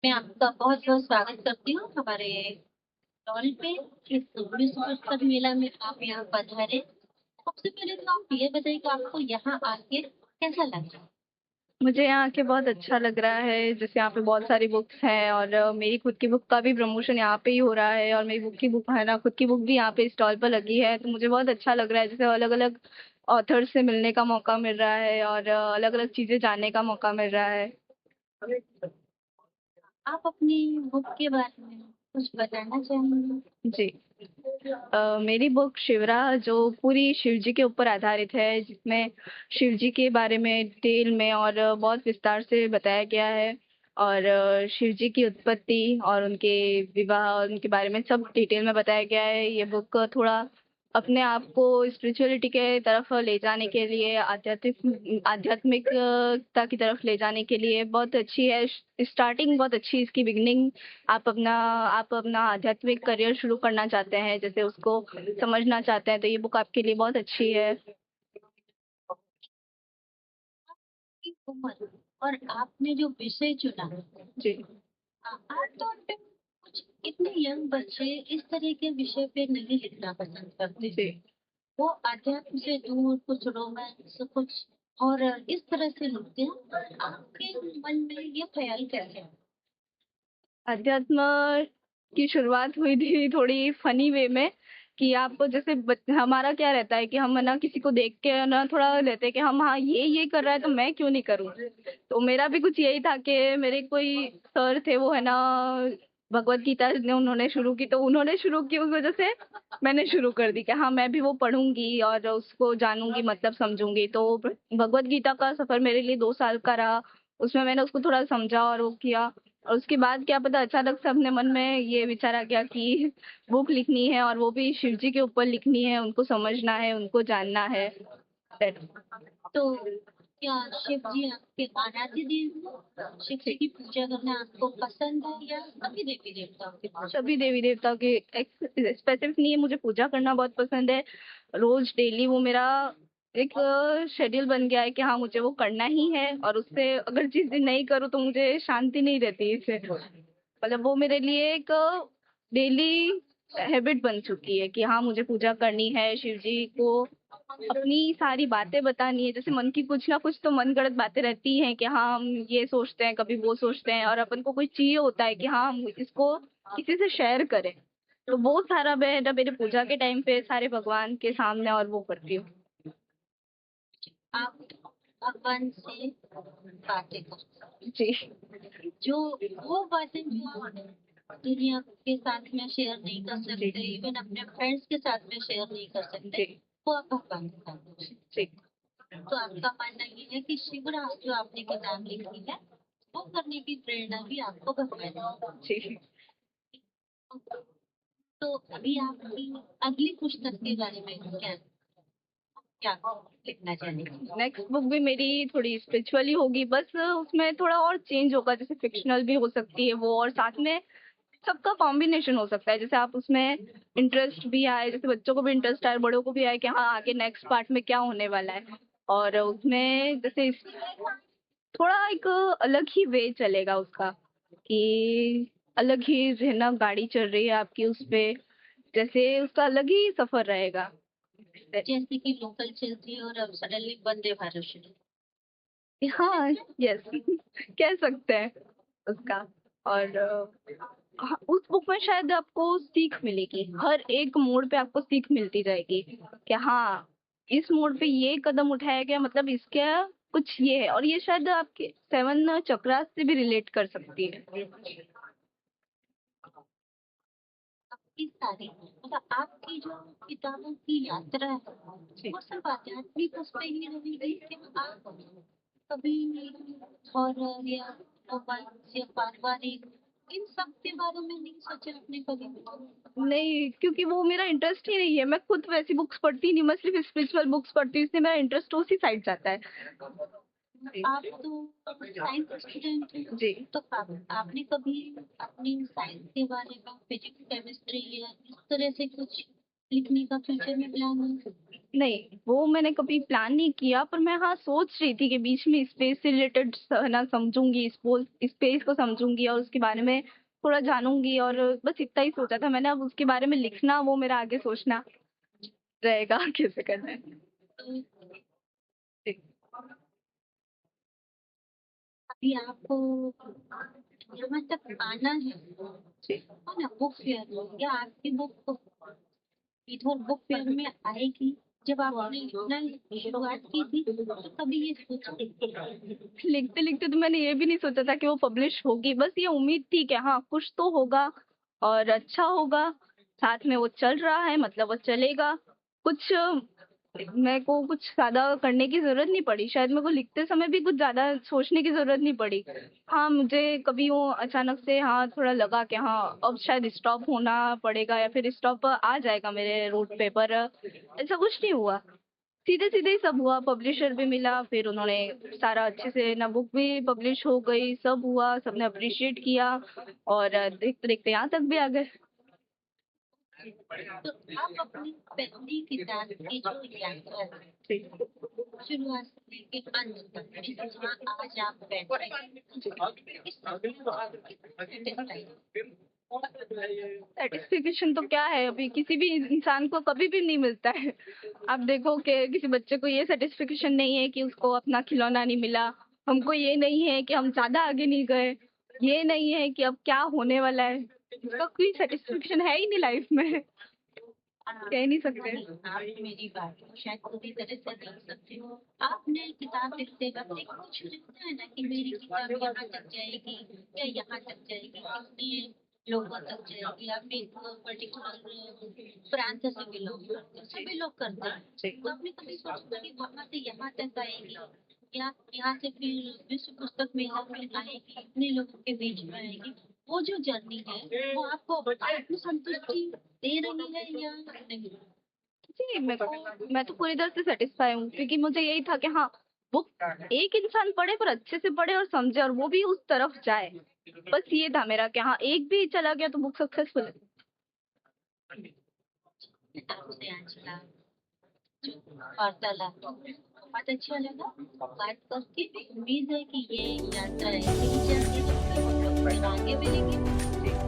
मैं आपका बहुत-बहुत स्वागत करती हूँ हमारे स्टॉल पे। इस विश्व पुस्तक मेला में आप यहाँ पधारे। सबसे पहले तो आप ये बताइए कि आपको यहाँ आके कैसा लगा? मुझे यहाँ आके बहुत अच्छा लग रहा है। जैसे यहाँ पे बहुत सारी बुक्स हैं और मेरी खुद की बुक का भी प्रमोशन यहाँ पे ही हो रहा है और मेरी बुक की बुक है ना, खुद की बुक भी यहाँ पे स्टॉल पर लगी है, तो मुझे बहुत अच्छा लग रहा है। जैसे अलग अलग ऑथर से मिलने का मौका मिल रहा है और अलग अलग चीजें जानने का मौका मिल रहा है। आप अपनी बुक के बारे में कुछ बताना चाहेंगे? जी। मेरी बुक शिवरा जो पूरी शिव जी के ऊपर आधारित है, जिसमें शिव जी के बारे में डिटेल में और बहुत विस्तार से बताया गया है और शिव जी की उत्पत्ति और उनके विवाह और उनके बारे में सब डिटेल में बताया गया है। ये बुक थोड़ा अपने आप को स्पिरिचुअलिटी के तरफ ले जाने के लिए, आध्यात्मिकता की तरफ ले जाने के लिए बहुत अच्छी है। स्टार्टिंग बहुत अच्छी, इसकी बिगिनिंग। आप अपना आध्यात्मिक करियर शुरू करना चाहते हैं, जैसे उसको समझना चाहते हैं, तो ये बुक आपके लिए बहुत अच्छी है। आपकी उम्र और आपने जो विषय चुना, जी। आमतौर पे कुछ इतने यंग बच्चे इस तरह के विषय पे नहीं लिखना पसंद करते। जी। वो अध्यात्म से दूर कुछ रोमांस कुछ हॉरर इस तरह से लिखते हैं। आपके मन में ये ख्याल कैसे आया? अध्यात्म की शुरुआत हुई थी थोड़ी फनी वे में कि आप जैसे हमारा क्या रहता है कि हम है ना किसी को देख के है ना थोड़ा लेते हैं कि हम, हाँ ये कर रहा है तो मैं क्यों नहीं करूँ। तो मेरा भी कुछ यही था कि मेरे कोई सर थे, वो है ना भगवत गीता ने उन्होंने शुरू की, तो उन्होंने शुरू की उस वजह से मैंने शुरू कर दी कि हाँ मैं भी वो पढ़ूंगी और उसको जानूंगी, मतलब समझूंगी। तो भगवत गीता का सफर मेरे लिए 2 साल का रहा। उसमें मैंने उसको थोड़ा समझा और वो किया, और उसके बाद क्या पता अचानक से अपने मन में ये विचार आ गया कि बुक लिखनी है और वो भी शिव जी के ऊपर लिखनी है, उनको समझना है, उनको जानना है। That- तो क्या शिव जी आपके आराध्य देव हैं? शिव जी की पूजा करना आपको पसंद है या सभी देवी देवताओं की पूजा? सभी देवी देवताओं की स्पेसिफिक नहीं है, मुझे पूजा करना बहुत पसंद है। रोज डेली वो मेरा एक शेड्यूल बन गया है कि हाँ मुझे वो करना ही है, और उससे अगर जिस दिन नहीं करूँ तो मुझे शांति नहीं रहती इससे। मतलब वो मेरे लिए एक डेली हैबिट बन चुकी है कि हाँ मुझे पूजा करनी है, शिव जी को अपनी सारी बातें बतानी है। जैसे मन की कुछ ना कुछ तो मनगढ़ंत बातें रहती हैं कि हाँ हम ये सोचते हैं, कभी वो सोचते हैं, और अपन को कुछ चाहिए होता है कि हाँ हम इसको किसी से शेयर करें। तो वो सारा मैं ना मेरे पूजा के टाइम पे सारे भगवान के सामने और वो करती हूँ। आप भगवान से बातें करते जी। हैं। जो वो बातें जो आप दुनिया के साथ में शेयर नहीं कर जी। सकते, इवन अपने फ्रेंड्स के साथ में शेयर नहीं कर सकते, जी। वो आप भगवान के साथ में share जी। करते हैं। तो आपका मानना ये है कि शिवराज जो आपने किताब लिखी है, वो करने की प्रेरणा भी आपको भगवान जी। ने। तो अभी आपकी अगली पुस्तक के बारे में क्या क्या लिखना चाहेंगे? नेक्स्ट बुक भी मेरी थोड़ी स्पिरिचुअली होगी, बस उसमें थोड़ा और चेंज होगा, जैसे फिक्शनल भी हो सकती है वो, और साथ में सबका कॉम्बिनेशन हो सकता है। जैसे आप उसमें इंटरेस्ट भी आए, जैसे बच्चों को भी इंटरेस्ट आए, बड़ों को भी आए कि हाँ आगे नेक्स्ट पार्ट में क्या होने वाला है। और उसमें जैसे थोड़ा एक अलग ही वे चलेगा उसका, कि अलग ही है ना गाड़ी चल रही है आपकी उस पे, जैसे उसका अलग ही सफर रहेगा। जैसे कि लोकल चलती है और अब सडनली वंदे भारत शुरू। हाँ। यस। कह सकते हैं उसका। और हाँ, उस बुक में शायद आपको सीख मिलेगी, हर एक मोड़ पे आपको सीख मिलती जाएगी कि हाँ इस मोड़ पे ये कदम उठाया गया, मतलब इसका कुछ ये है, और ये शायद आपके 7 चक्रास से भी रिलेट कर सकती है। आपकी सारी मतलब आपकी जो किताबों की यात्रा है, जी। वो सब आध्यात्मिक उस पे ही रहेगी कि आप कभी हॉरर या रोमांस या पारिवारिक इन सब के बारे में नहीं सोचा आपने कभी? नहीं, क्योंकि वो मेरा इंटरेस्ट ही नहीं है। मैं खुद वैसी बुक्स पढ़ती नहीं, मैं सिर्फ स्पिरिचुअल बुक्स पढ़ती हूँ, इसलिए मेरा इंटरेस्ट उसी साइड जाता है। जी। आप तो साइंस स्टूडेंट हैं, जी। तो आपने कभी अपनी साइंस के बारे में फिजिक्स केमिस्ट्री या इस तरह से कुछ लिखने का फ्यूचर में प्लान है? नहीं, वो मैंने कभी प्लान नहीं किया, पर मैं हाँ सोच रही थी कि बीच में स्पेस से रिलेटेड ना समझूंगी, स्पेस को समझूंगी और उसके बारे में थोड़ा जानूंगी, और बस इतना ही सोचा था मैंने। अब उसके बारे में लिखना वो मेरा आगे सोचना रहेगा कैसे करना है। तो जी। अभी आपको यहाँ तक आना है जी। ना, बुक फेयर में, या आपकी बुक इधर बुक फेयर में आएगी? जब आपने लिखना शुरुआत की थी तो कभी ये सोचा? लिखते लिखते तो मैंने ये भी नहीं सोचा था कि वो पब्लिश होगी, बस ये उम्मीद थी कि हाँ कुछ तो होगा और अच्छा होगा। साथ में वो चल रहा है, मतलब वो चलेगा। कुछ मेरे को कुछ ज्यादा करने की जरूरत नहीं पड़ी, शायद मेरे को लिखते समय भी कुछ ज्यादा सोचने की जरूरत नहीं पड़ी। हाँ मुझे कभी वो अचानक से हाँ थोड़ा लगा कि हाँ अब शायद स्टॉप होना पड़ेगा या फिर स्टॉप आ जाएगा मेरे रूट पे, पर ऐसा कुछ नहीं हुआ। सीधे सीधे ही सब हुआ, पब्लिशर भी मिला, फिर उन्होंने सारा अच्छे से ना, बुक भी पब्लिश हो गई, सब हुआ, सबने अप्रिशिएट किया और देखते देखते यहाँ तक भी आ गए। तो आप अपनी पहली किताब की जो यात्रा थी, शुरुआत से लेके अंत तक में जहाँ आज आप बैठे हैं, इस सेटिस्फिकेशन तो क्या है, अभी किसी भी इंसान को कभी भी नहीं मिलता है। आप देखो कि किसी बच्चे को ये सेटिस्फिकेशन नहीं है कि उसको अपना खिलौना नहीं मिला, हमको ये नहीं है कि हम ज्यादा आगे नहीं गए, ये नहीं है कि अब क्या होने वाला है। इसका कोई सेटिस्फिकेशन है ही नहीं लाइफ में, कह नहीं सकते। आप मेरी बात को शायद पूरी तरह से देख सकते हो। आपने किताब लिखते वक्त एक कुछ लिखता है ना कि मेरी किताब यहाँ तक जाएगी या यहाँ तक जाएगी, कितने लोगों तक जाएगी, आप एक पर्टिकुलर प्रांत से बिलोंग करते हो, सभी लोग करते हैं, तो आपने कभी सोचा कि वहां से यहाँ तक आएगी या यहाँ से फिर विश्व पुस्तक मेला में आएगी, इतने लोगों के बीच में आएगी? वो जो जर्नी है वो आपको आत्मसंतुष्टि दे रही है या नहीं? जी, मैं तो पूरी तरह से सेटिस्फाई हूँ, क्योंकि मुझे यही था कि हाँ बुक एक इंसान पढ़े पर अच्छे से पढ़े और समझे और वो भी उस तरफ जाए। बस ये था मेरा कि हाँ एक भी चला गया तो बुक सक्सेसफुल है। आपसे आज का जो वार्तालाप बहुत अच्छा लगा बात करके। उम्मीद है कि ये यात्रा ऐसे ही चलती रहेगी, हम लोग फिर आगे मिलेंगे।